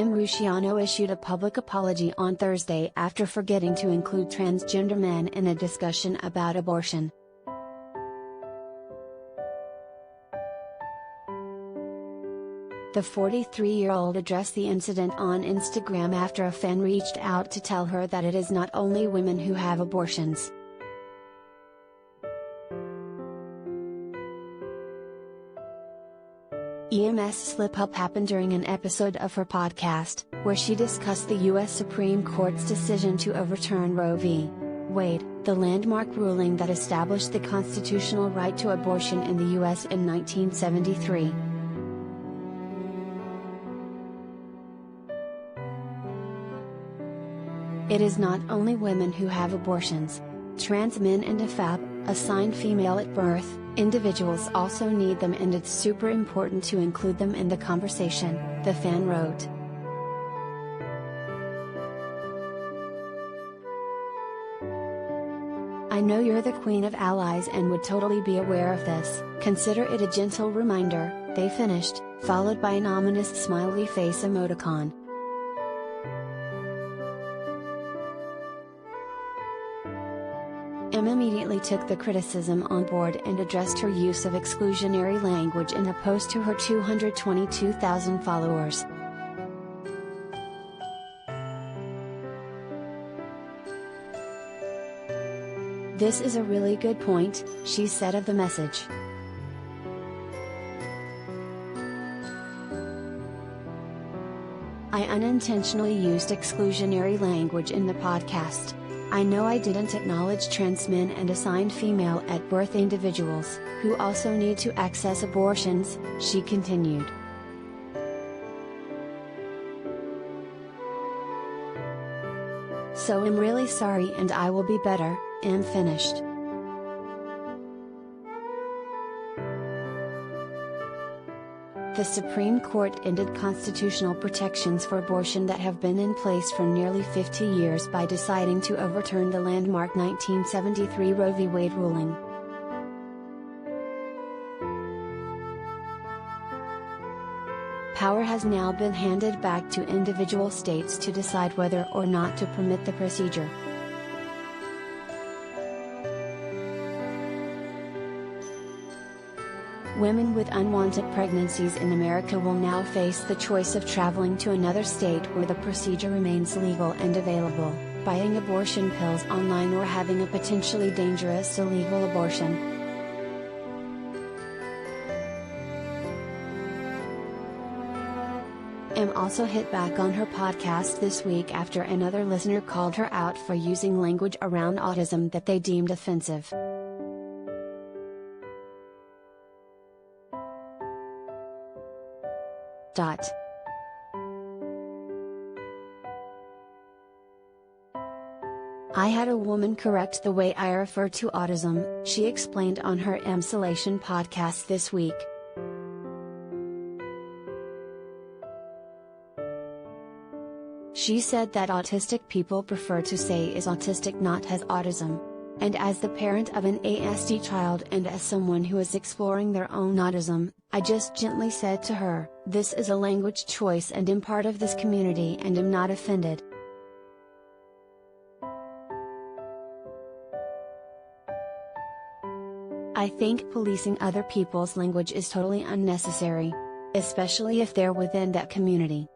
Rusciano issued a public apology on Thursday after forgetting to include transgender men in a discussion about abortion. The 43-year-old addressed the incident on Instagram after a fan reached out to tell her that it is not only women who have abortions. EMS slip-up happened during an episode of her podcast, where she discussed the U.S. Supreme Court's decision to overturn Roe v. Wade, the landmark ruling that established the constitutional right to abortion in the U.S. in 1973. It is not only women who have abortions. Trans men and AFAB, assigned female at birth, individuals also need them, and it's super important to include them in the conversation, the fan wrote. I know you're the queen of allies and would totally be aware of this, consider it a gentle reminder, they finished, followed by an ominous smiley face emoticon. Em immediately took the criticism on board and addressed her use of exclusionary language in a post to her 222,000 followers. This is a really good point, she said of the message. I unintentionally used exclusionary language in the podcast. I know I didn't acknowledge trans men and assigned female at birth individuals, who also need to access abortions, she continued. So I'm really sorry and I will be better, Em finished. The Supreme Court ended constitutional protections for abortion that have been in place for nearly 50 years by deciding to overturn the landmark 1973 Roe v. Wade ruling. Power has now been handed back to individual states to decide whether or not to permit the procedure. Women with unwanted pregnancies in America will now face the choice of traveling to another state where the procedure remains legal and available, buying abortion pills online, or having a potentially dangerous illegal abortion. Em also hit back on her podcast this week after another listener called her out for using language around autism that they deemed offensive. I had a woman correct the way I refer to autism, she explained on her Emsolation podcast this week. She said that autistic people prefer to say is autistic, not has autism. And as the parent of an ASD child and as someone who is exploring their own autism, I just gently said to her, this is a language choice and am part of this community and am not offended. I think policing other people's language is totally unnecessary. Especially if they're within that community.